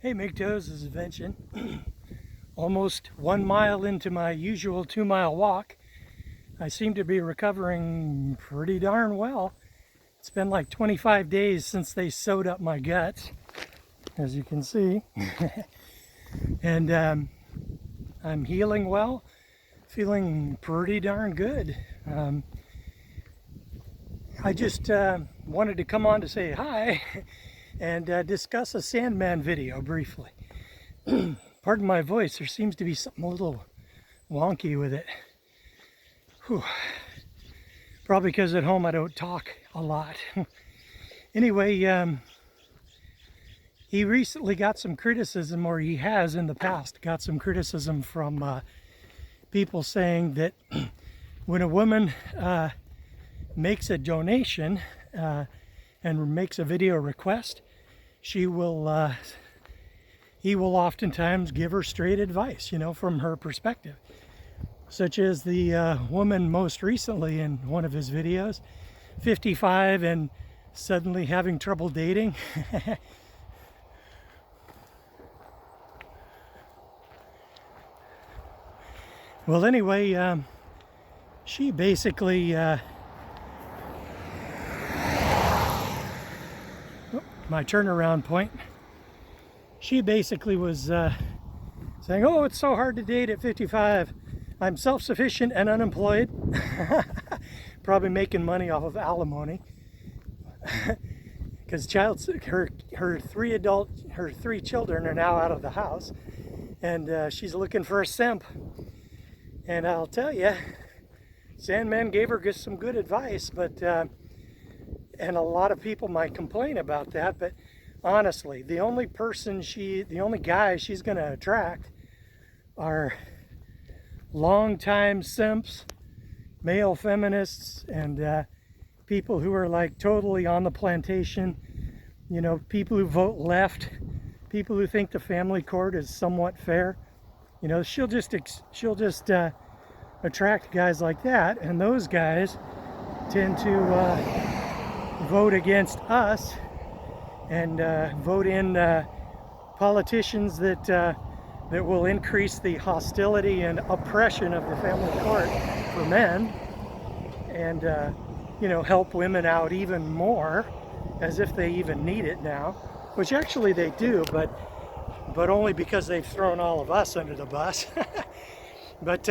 Hey MGTOWs, this is Vincent. Almost 1 mile into my usual 2-mile walk. I seem to be recovering pretty darn well. It's been like 25 days since they sewed up my guts, as you can see. And I'm healing well, feeling pretty darn good. I just wanted to come on to say hi and discuss a Sandman video briefly. Pardon my voice, there seems to be something a little wonky with it. Whew. Probably because at home I don't talk a lot. Anyway, he recently got some criticism, or he has in the past got some criticism from people saying that when a woman makes a donation and makes a video request, he will oftentimes give her straight advice, from her perspective. Such as the woman most recently in one of his videos, 55 and suddenly having trouble dating. Well, anyway, she basically my turnaround point. She basically was saying, "Oh, it's so hard to date at 55. I'm self-sufficient and unemployed." Probably making money off of alimony. Because her three children are now out of the house, and she's looking for a simp. And I'll tell you, Sandman gave her some good advice, but and a lot of people might complain about that, but honestly, the only guy she's going to attract are longtime simps, male feminists, and people who are like totally on the plantation. People who vote left, people who think the family court is somewhat fair. She'll just attract guys like that, and those guys tend to vote against us and vote in politicians that will increase the hostility and oppression of the family court for men, and help women out even more, as if they even need it now, which actually they do, but only because they've thrown all of us under the bus. But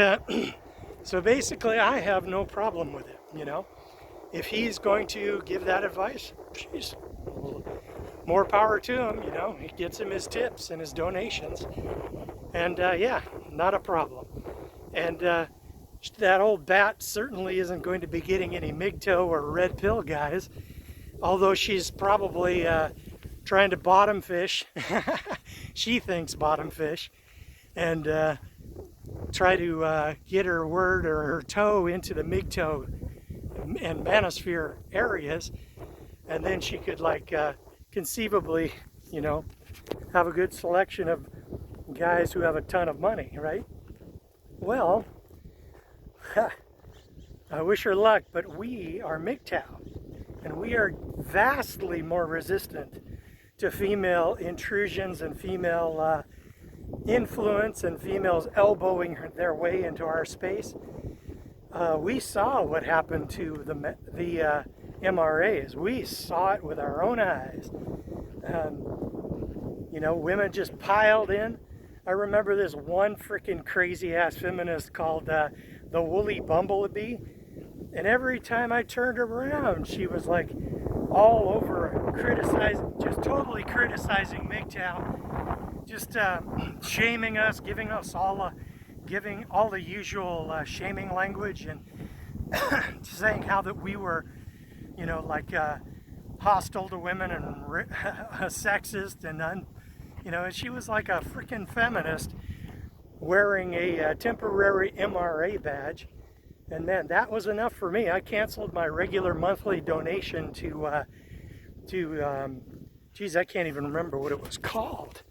so basically, I have no problem with it. If he's going to give that advice, geez, more power to him. It gets him his tips and his donations, and yeah, not a problem. And that old bat certainly isn't going to be getting any MGTOW or red pill guys, although she's probably trying to bottom fish. She thinks bottom fish, and try to get her word or her toe into the MGTOW and manosphere areas, and then she could conceivably have a good selection of guys who have a ton of money, right? Well, I wish her luck, but we are MGTOW, and we are vastly more resistant to female intrusions and female influence and females elbowing their way into our space. We saw what happened to the MRAs. We saw it with our own eyes. Women just piled in. I remember this one freaking crazy ass feminist called the Woolly Bumblebee, and every time I turned around, she was like all over totally criticizing MGTOW, just shaming us, giving all the usual shaming language, and saying how that we were, hostile to women and sexist, and and she was like a freaking feminist wearing a temporary MRA badge. And man, that was enough for me. I canceled my regular monthly donation to geez, I can't even remember what it was called.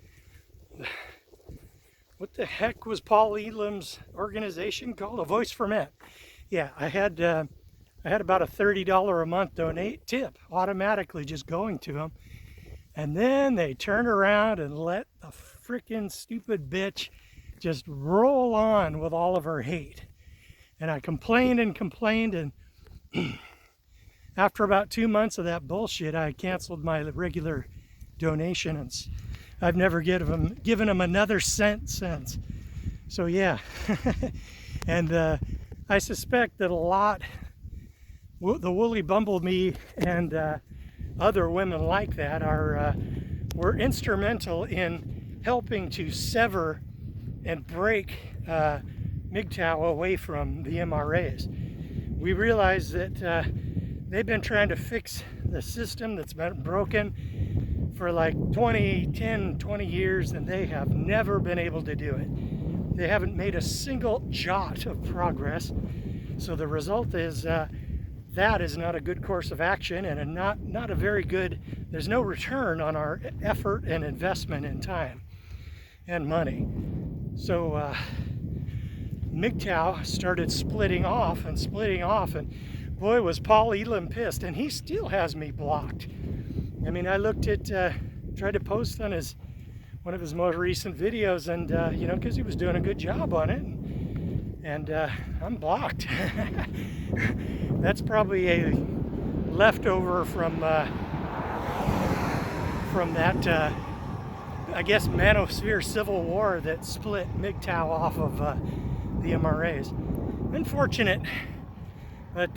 What the heck was Paul Elam's organization called? A Voice for Men. Yeah, I had about a $30 a month tip automatically just going to him. And then they turn around and let the frickin' stupid bitch just roll on with all of her hate. And I complained and complained, and after about 2 months of that bullshit, I canceled my regular donation, and I've never given them another cent since. So yeah, and I suspect that a lot, the woolly bumblebee and other women like that were instrumental in helping to sever and break MGTOW away from the MRAs. We realize that they've been trying to fix the system that's been broken for like 10, 20 years, and they have never been able to do it. They haven't made a single jot of progress. So the result is that is not a good course of action, and not a very good, there's no return on our effort and investment in time and money. So MGTOW started splitting off, and boy, was Paul Elam pissed, and he still has me blocked. I mean, I looked at, tried to post on one of his most recent videos, and you know, because he was doing a good job on it, and I'm blocked. That's probably a leftover from that, I guess, manosphere civil war that split MGTOW off of the MRAs. Unfortunate, but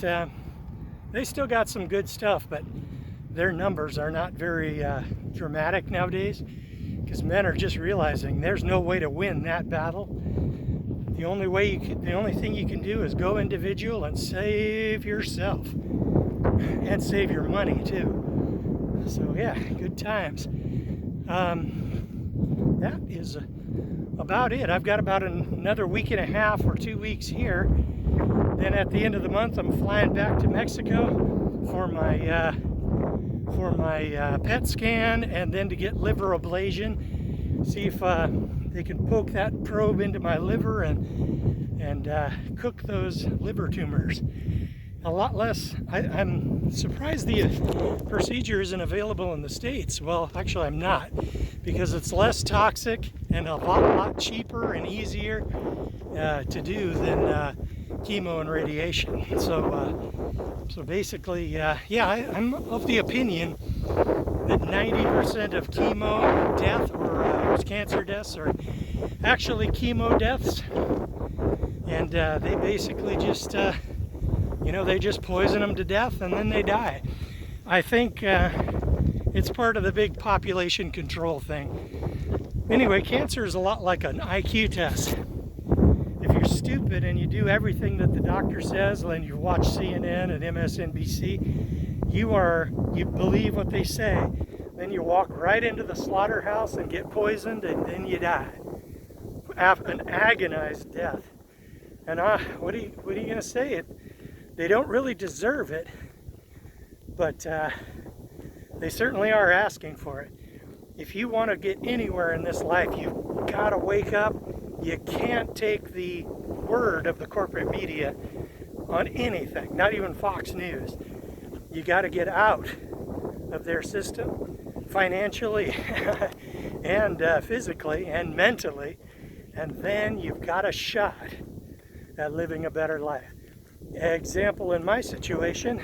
they still got some good stuff, but their numbers are not very dramatic nowadays, because men are just realizing there's no way to win that battle. The only thing you can do is go individual and save yourself, and save your money too. So yeah, good times. That is about it. I've got about another week and a half or 2 weeks here. Then at the end of the month, I'm flying back to Mexico for my PET scan, and then to get liver ablation. See if they can poke that probe into my liver and cook those liver tumors. A lot less. I'm surprised the procedure isn't available in the States. Well, actually I'm not, because it's less toxic and a lot cheaper and easier to do than chemo and radiation. So basically, yeah, I'm of the opinion that 90% of chemo death or cancer deaths are actually chemo deaths, and they basically just you know, they just poison them to death and then they die. I think it's part of the big population control thing. Anyway, cancer is a lot like an IQ test. If you're stupid and you do everything that the doctor says, and you watch CNN and MSNBC, you believe what they say, then you walk right into the slaughterhouse and get poisoned, and then you die. An agonized death. And what are you going to say? They don't really deserve it, but they certainly are asking for it. If you want to get anywhere in this life, you've got to wake up. You can't take the word of the corporate media on anything, not even Fox News. You got to get out of their system financially and physically and mentally, and then you've got a shot at living a better life. Example in my situation,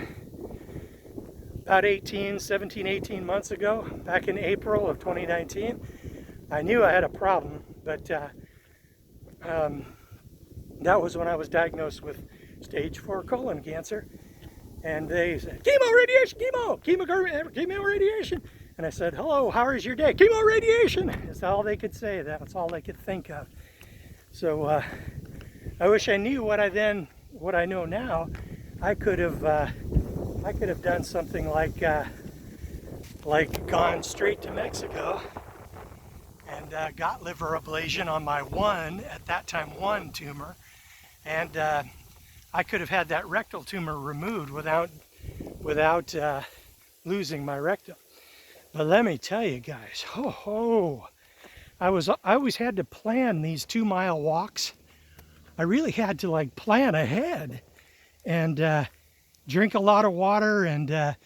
about 17, 18 months ago, back in April of 2019, I knew I had a problem, but that was when I was diagnosed with stage 4 colon cancer, and they said, chemo, radiation, chemo, radiation. And I said, hello, how is your day? Chemo, radiation. That's all they could say. That's all they could think of. So I wish I knew what I know now. I could have done something like gone straight to Mexico and got liver ablation on my at that time one tumor, and I could have had that rectal tumor removed without losing my rectum. But let me tell you guys, I always had to plan these 2-mile walks. I really had to plan ahead and drink a lot of water, and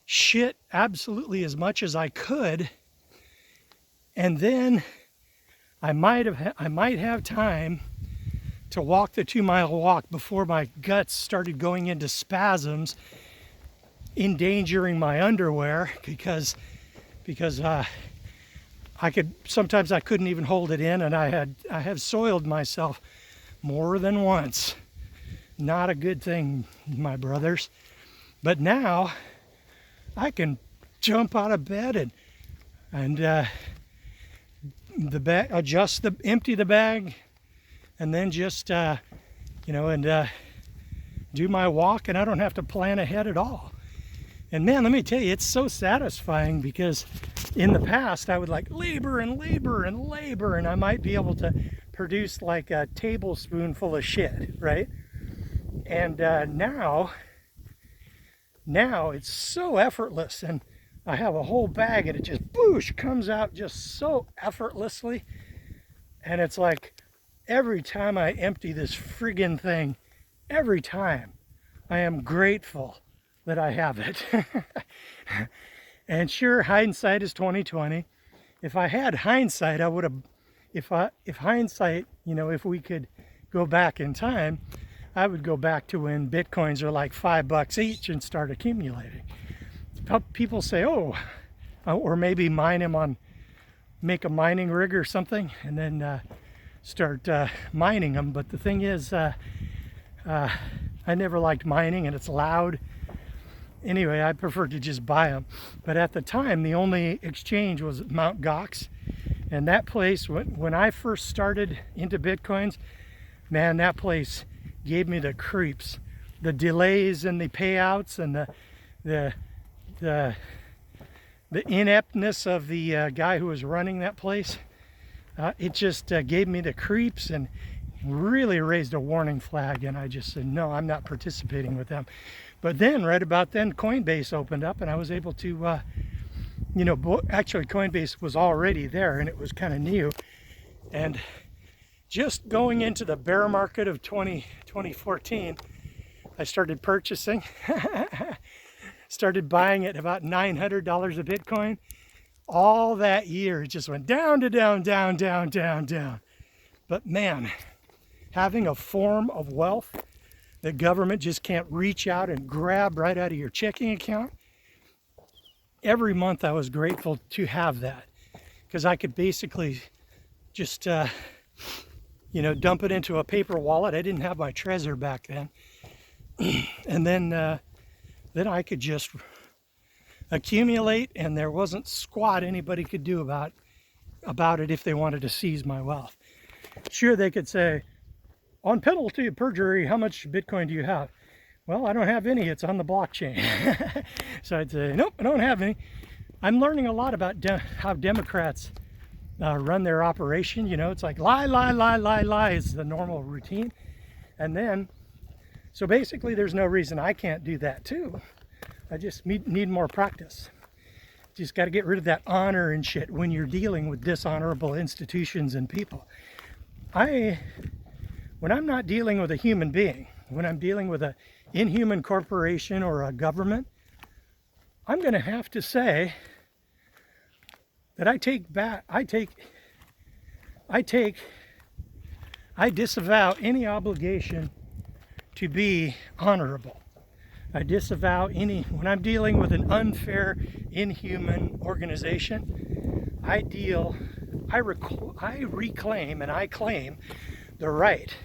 shit absolutely as much as I could, and then I might have time to walk the 2-mile walk before my guts started going into spasms, endangering my underwear because sometimes I couldn't even hold it in, and I have soiled myself more than once. Not a good thing, my brothers. But now I can jump out of bed and the bag, empty the bag, and then just do my walk, and I don't have to plan ahead at all. And man, let me tell you, it's so satisfying, because in the past I would like labor and labor and labor, and I might be able to produce like a tablespoonful of shit, right? And now it's so effortless, and I have a whole bag and it just boosh comes out just so effortlessly. And it's like every time I empty this friggin' thing, every time I am grateful that I have it. And sure, hindsight is 20/20. If I had hindsight, I would have, if hindsight, if we could go back in time, I would go back to when Bitcoins are like $5 each and start accumulating. People say, oh, or maybe mine them make a mining rig or something, and then start mining them. But the thing is, I never liked mining, and it's loud. Anyway, I preferred to just buy them. But at the time, the only exchange was Mt. Gox. And that place, when I first started into Bitcoins, man, that place gave me the creeps. The delays and the payouts, and the ineptness of the guy who was running that place. It just gave me the creeps and really raised a warning flag, and I just said, no, I'm not participating with them. But then, right about then, Coinbase opened up, and I was able to, actually Coinbase was already there, and it was kind of new. And just going into the bear market of 2014, I started purchasing, started buying at about $900 a Bitcoin. All that year, it just went down to down, down, down, down, down. But man, having a form of wealth the government just can't reach out and grab right out of your checking account. Every month I was grateful to have that, because I could basically just, dump it into a paper wallet. I didn't have my Trezor back then. And then I could just accumulate, and there wasn't squat anybody could do about it if they wanted to seize my wealth. Sure, they could say, on penalty of perjury, how much Bitcoin do you have? Well, I don't have any. It's on the blockchain. So I'd say, nope, I don't have any. I'm learning a lot about how Democrats run their operation. It's like lie, lie, lie, lie, lie is the normal routine. And then, so basically there's no reason I can't do that too. I just need more practice. Just got to get rid of that honor and shit when you're dealing with dishonorable institutions and people. When I'm not dealing with a human being, when I'm dealing with an inhuman corporation or a government, I'm going to have to say that I disavow any obligation to be honorable. I disavow when I'm dealing with an unfair, inhuman organization, I reclaim and I claim the right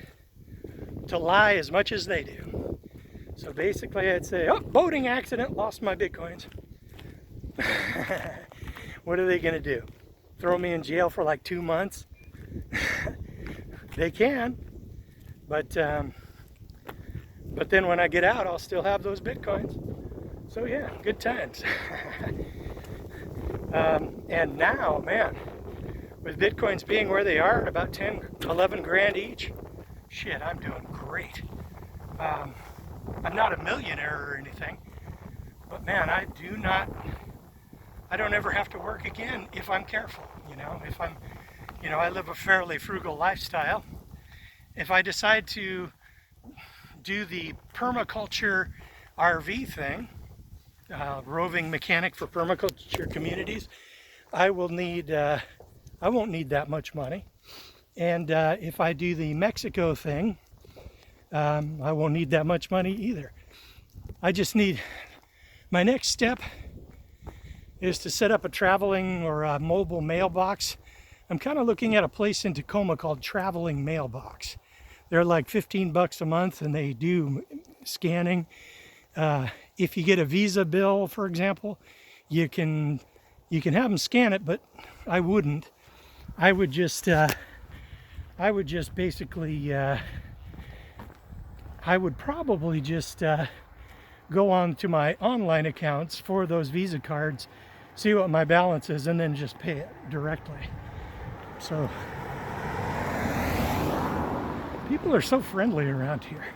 to lie as much as they do. So basically I'd say, oh, boating accident, lost my Bitcoins. What are they going to do? Throw me in jail for like 2 months? They can, but then when I get out, I'll still have those Bitcoins. So yeah, good times. And now, man, with Bitcoins being where they are, at about 10, 11 grand each, shit, I'm doing great. I'm not a millionaire or anything, but man, I don't ever have to work again if I'm careful. If I'm, I live a fairly frugal lifestyle. If I decide to do the permaculture RV thing, roving mechanic for permaculture communities, I won't need that much money. And if I do the Mexico thing, I won't need that much money either. I just need, my next step is to set up a traveling or a mobile mailbox. I'm kind of looking at a place in Tacoma called Traveling Mailbox. They're like 15 bucks a month and they do scanning. If you get a Visa bill, for example, you can have them scan it, but I wouldn't. I would just basically, I would probably just go on to my online accounts for those Visa cards, see what my balance is, and then just pay it directly. So people are so friendly around here.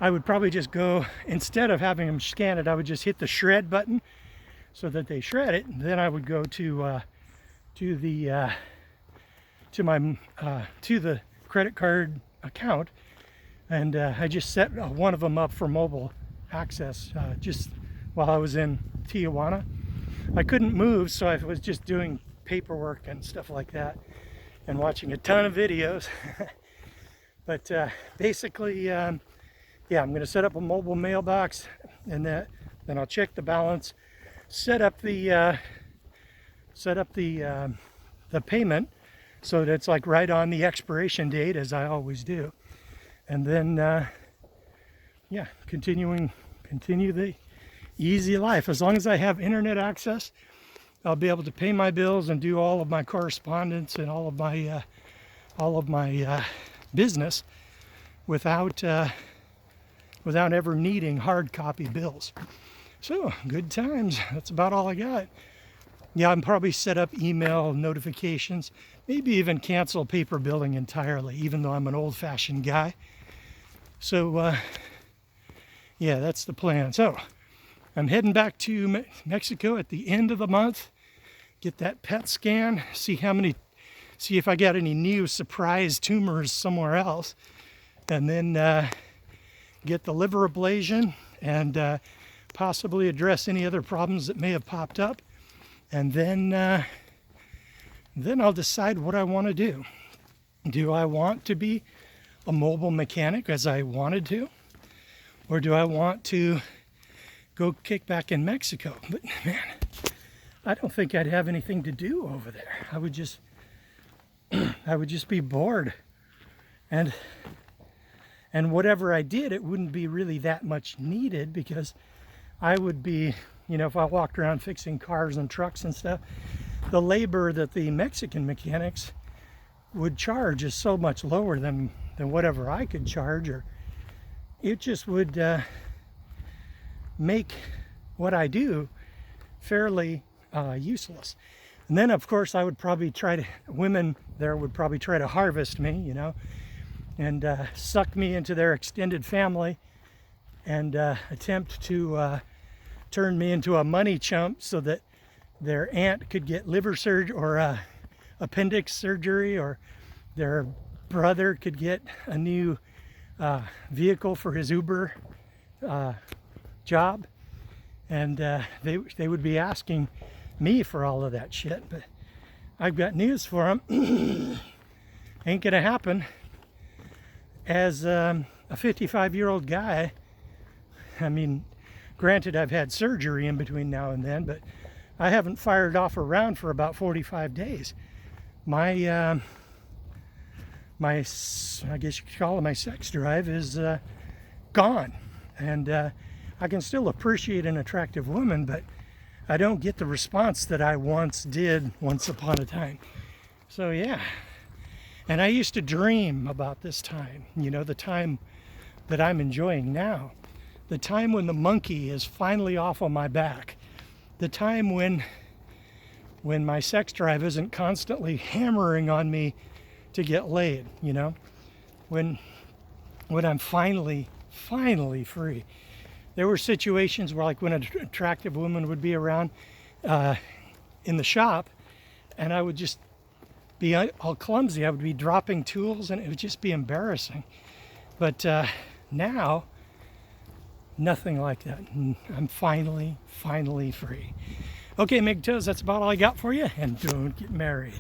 I would probably just go, instead of having them scan it, I would just hit the shred button so that they shred it. And then I would go to the credit card account, and I just set one of them up for mobile access just while I was in Tijuana. I couldn't move, so I was just doing paperwork and stuff like that and watching a ton of videos. But basically, yeah, I'm going to set up a mobile mailbox, and then I'll check the balance, set up the payment so that it's like right on the expiration date, as I always do, and then yeah, continue the easy life. As long as I have internet access, I'll be able to pay my bills and do all of my correspondence and all of my business without ever needing hard copy bills. So good times. That's about all I got. Yeah, I'm probably set up email notifications, maybe even cancel paper billing entirely, even though I'm an old-fashioned guy. So yeah, that's the plan. So I'm heading back to Mexico at the end of the month, get that PET scan, see if I got any new surprise tumors somewhere else, and then get the liver ablation and possibly address any other problems that may have popped up. And then I'll decide what I want to do. Do I want to be a mobile mechanic as I wanted to? Or do I want to go kick back in Mexico? But man, I don't think I'd have anything to do over there. I would just be bored. And whatever I did, it wouldn't be really that much needed, because I would be, if I walked around fixing cars and trucks and stuff, the labor that the Mexican mechanics would charge is so much lower than whatever I could charge, or it just would make what I do fairly useless. And then, of course, I would probably women there would probably try to harvest me, and suck me into their extended family and attempt to turn me into a money chump so that their aunt could get liver surgery or appendix surgery, or their brother could get a new vehicle for his Uber job, and they would be asking me for all of that shit. But I've got news for them. Ain't gonna happen. As a 55-year-old guy, I mean, granted, I've had surgery in between now and then, but I haven't fired off a round for about 45 days. I guess you could call it, my sex drive is gone. And I can still appreciate an attractive woman, but I don't get the response that I once did once upon a time. So yeah. And I used to dream about this time, the time that I'm enjoying now. The time when the monkey is finally off of my back. The time when my sex drive isn't constantly hammering on me to get laid, when I'm finally free. There were situations where, like, when an attractive woman would be around in the shop, and I would just be all clumsy. I would be dropping tools, and it would just be embarrassing. But now Nothing like that. I'm finally free. Okay, MGTOWs, that's about all I got for you. And don't get married.